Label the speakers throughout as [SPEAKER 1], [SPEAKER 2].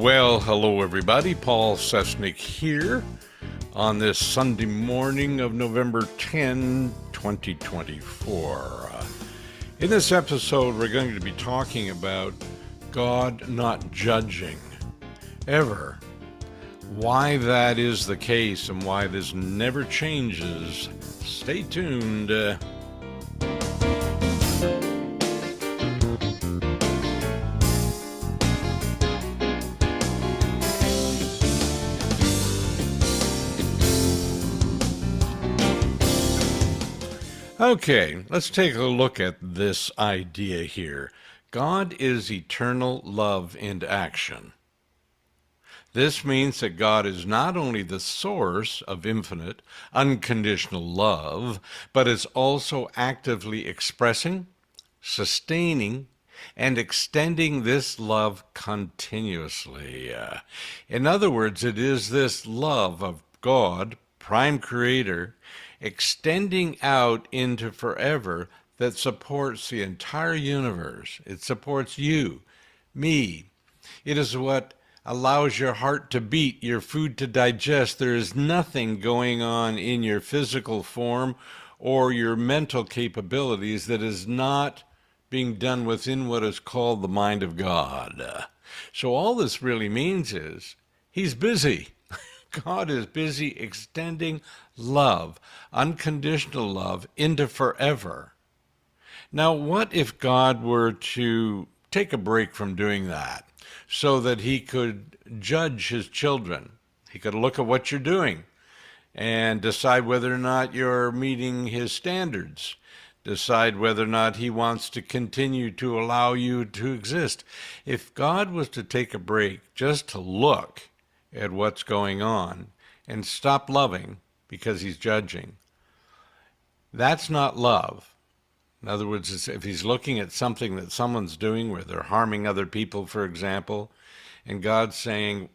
[SPEAKER 1] Well, hello everybody. Paul Sesnick here on this Sunday morning of November 10, 2024. In this episode, we're going to be talking about God not judging ever. Why that is the case and why this never changes. Stay tuned. Okay, let's take a look at this idea here. God is eternal love in action. This means that God is not only the source of infinite, unconditional love, but is also actively expressing, sustaining, and extending this love continuously. In other words, it is this love of God, prime creator, extending out into forever that supports the entire universe. It supports you, me. It is what allows your heart to beat, your food to digest. There is nothing going on in your physical form or your mental capabilities that is not being done within what is called the mind of God. So all this really means is He's busy. God is busy extending love, unconditional love, into forever. Now, what if God were to take a break from doing that so that He could judge His children? He could look at what you're doing and decide whether or not you're meeting His standards, decide whether or not He wants to continue to allow you to exist. If God was to take a break just to look at what's going on and stop loving because He's judging, that's not love. In other words, if He's looking at something that someone's doing where they're harming other people, for example, and God's saying,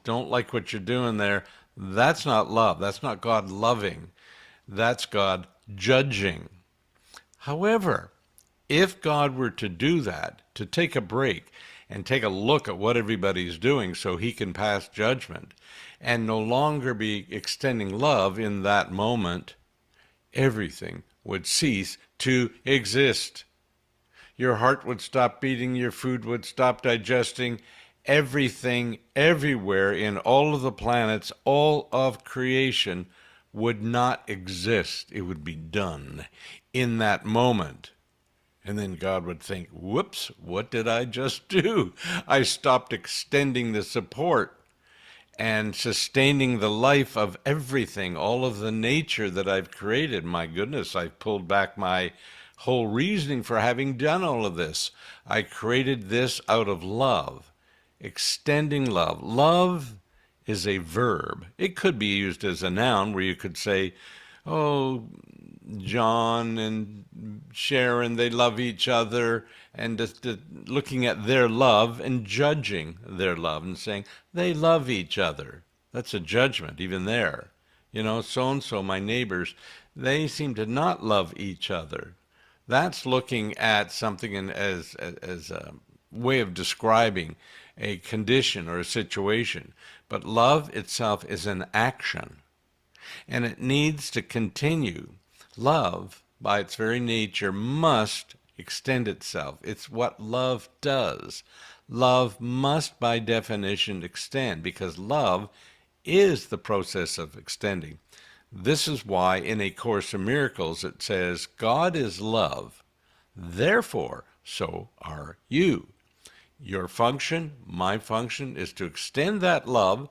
[SPEAKER 1] don't like what you're doing there, that's not love. That's not God loving. That's God judging. However, if God were to do that, to take a break and take a look at what everybody's doing so He can pass judgment and no longer be extending love in that moment, everything would cease to exist. Your heart would stop beating, your food would stop digesting, everything, everywhere in all of the planets, all of creation would not exist. It would be done in that moment. And then God would think, whoops, what did I just do? I stopped extending the support and sustaining the life of everything, all of the nature that I've created. My goodness, I've pulled back my whole reasoning for having done all of this. I created this out of love, extending love. Love is a verb. It could be used as a noun where you could say, oh, John and Sharon, they love each other, and just looking at their love and judging their love and saying, they love each other. That's a judgment, even there. You know, so-and-so, my neighbors, they seem to not love each other. That's looking at something as a way of describing a condition or a situation. But love itself is an action, and it needs to continue. Love, by its very nature, must extend itself. It's what love does. Love must, by definition, extend, because love is the process of extending. This is why in A Course in Miracles it says, God is love, therefore so are you. Your function, my function, is to extend that love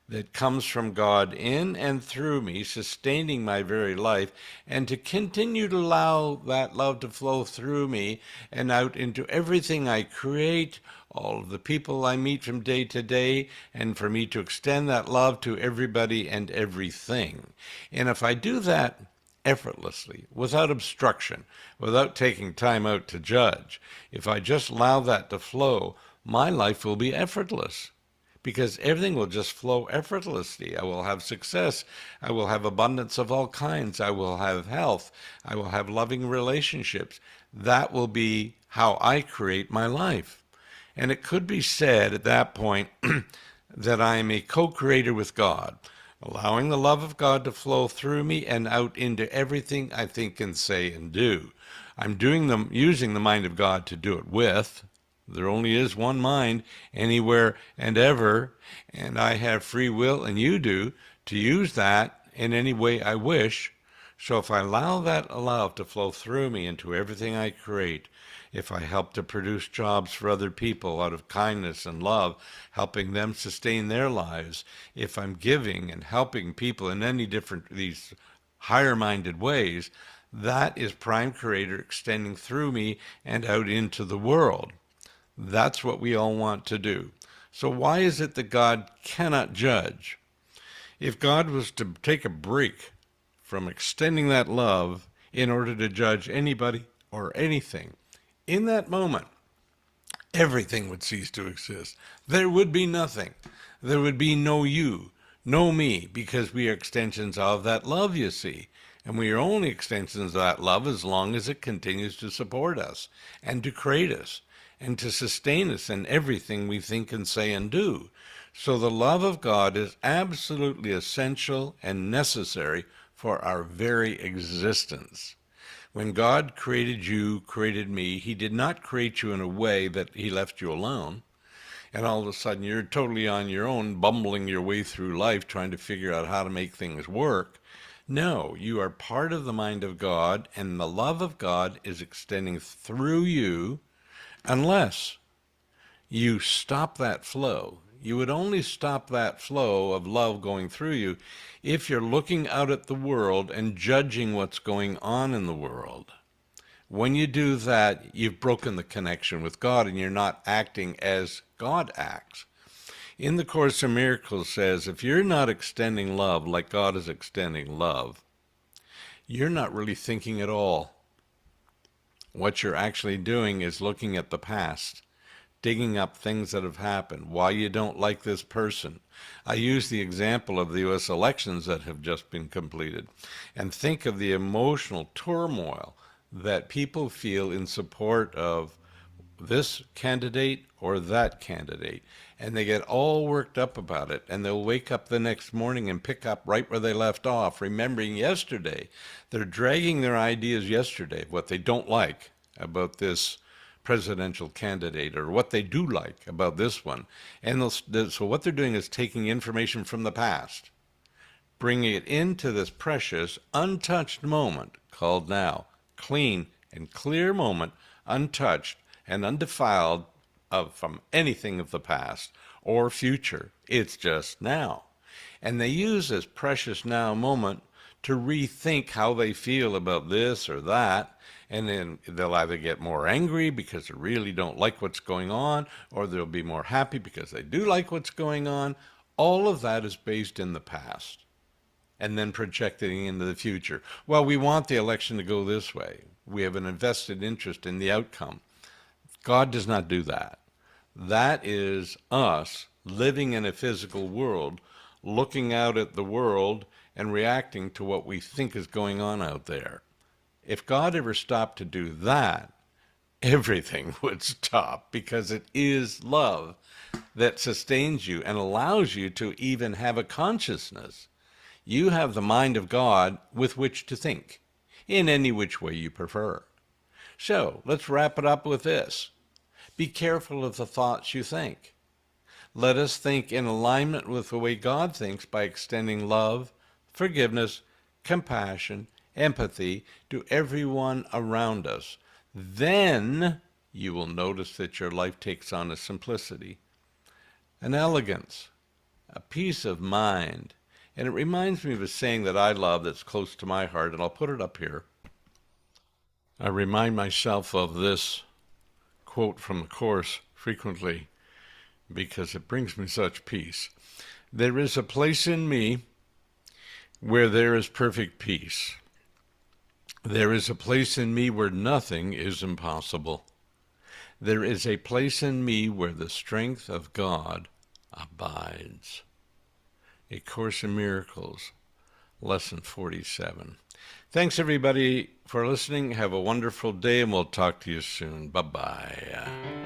[SPEAKER 1] that comes from God in and through me, sustaining my very life, and to continue to allow that love to flow through me and out into everything I create, all of the people I meet from day to day, and for me to extend that love to everybody and everything. And if I do that effortlessly, without obstruction, without taking time out to judge, if I just allow that to flow, my life will be effortless. Because everything will just flow effortlessly. I will have success. I will have abundance of all kinds. I will have health. I will have loving relationships. That will be how I create my life. And it could be said at that point that I am a co-creator with God, allowing the love of God to flow through me and out into everything I think and say and do. I'm using the mind of God to do it with. There only is one mind anywhere and ever, and I have free will, and you do, to use that in any way I wish. So if I allow that love to flow through me into everything I create, if I help to produce jobs for other people out of kindness and love, helping them sustain their lives, if I'm giving and helping people in any different, these higher-minded ways, that is Prime Creator extending through me and out into the world. That's what we all want to do. So why is it that God cannot judge? If God was to take a break from extending that love in order to judge anybody or anything, in that moment, everything would cease to exist. There would be nothing. There would be no you, no me, because we are extensions of that love, you see. And we are only extensions of that love as long as it continues to support us and to create us and to sustain us in everything we think and say and do. So the love of God is absolutely essential and necessary for our very existence. When God created you, created me, he did not create you in a way that he left you alone. And all of a sudden you're totally on your own, bumbling your way through life, trying to figure out how to make things work. No, you are part of the mind of God, and the love of God is extending through you unless you stop that flow. You would only stop that flow of love going through you if you're looking out at the world and judging what's going on in the world. When you do that, you've broken the connection with God and you're not acting as God acts. In the Course in Miracles says, if you're not extending love like God is extending love, you're not really thinking at all. What you're actually doing is looking at the past, digging up things that have happened, why you don't like this person. I use the example of the U.S. elections that have just been completed, and think of the emotional turmoil that people feel in support of this candidate or that candidate, and they get all worked up about it, and they'll wake up the next morning and pick up right where they left off, remembering yesterday. They're dragging their ideas yesterday, what they don't like about this presidential candidate, or what they do like about this one. And so what they're doing is taking information from the past, bringing it into this precious, untouched moment called now. Clean and clear moment, untouched and undefiled from anything of the past or future. It's just now. And they use this precious now moment to rethink how they feel about this or that, and then they'll either get more angry because they really don't like what's going on, or they'll be more happy because they do like what's going on. All of that is based in the past and then projecting into the future. Well, we want the election to go this way. We have an invested interest in the outcome. God does not do that. That is us living in a physical world, looking out at the world and reacting to what we think is going on out there. If God ever stopped to do that, everything would stop, because it is love that sustains you and allows you to even have a consciousness. You have the mind of God with which to think, in any which way you prefer. So, let's wrap it up with this. Be careful of the thoughts you think. Let us think in alignment with the way God thinks by extending love, forgiveness, compassion, empathy to everyone around us. Then you will notice that your life takes on a simplicity, an elegance, a peace of mind. And it reminds me of a saying that I love that's close to my heart, and I'll put it up here. I remind myself of this quote from the Course frequently because it brings me such peace. There is a place in me where there is perfect peace. There is a place in me where nothing is impossible. There is a place in me where the strength of God abides. A Course in Miracles, Lesson 47. Thanks, everybody, for listening. Have a wonderful day, and we'll talk to you soon. Bye-bye.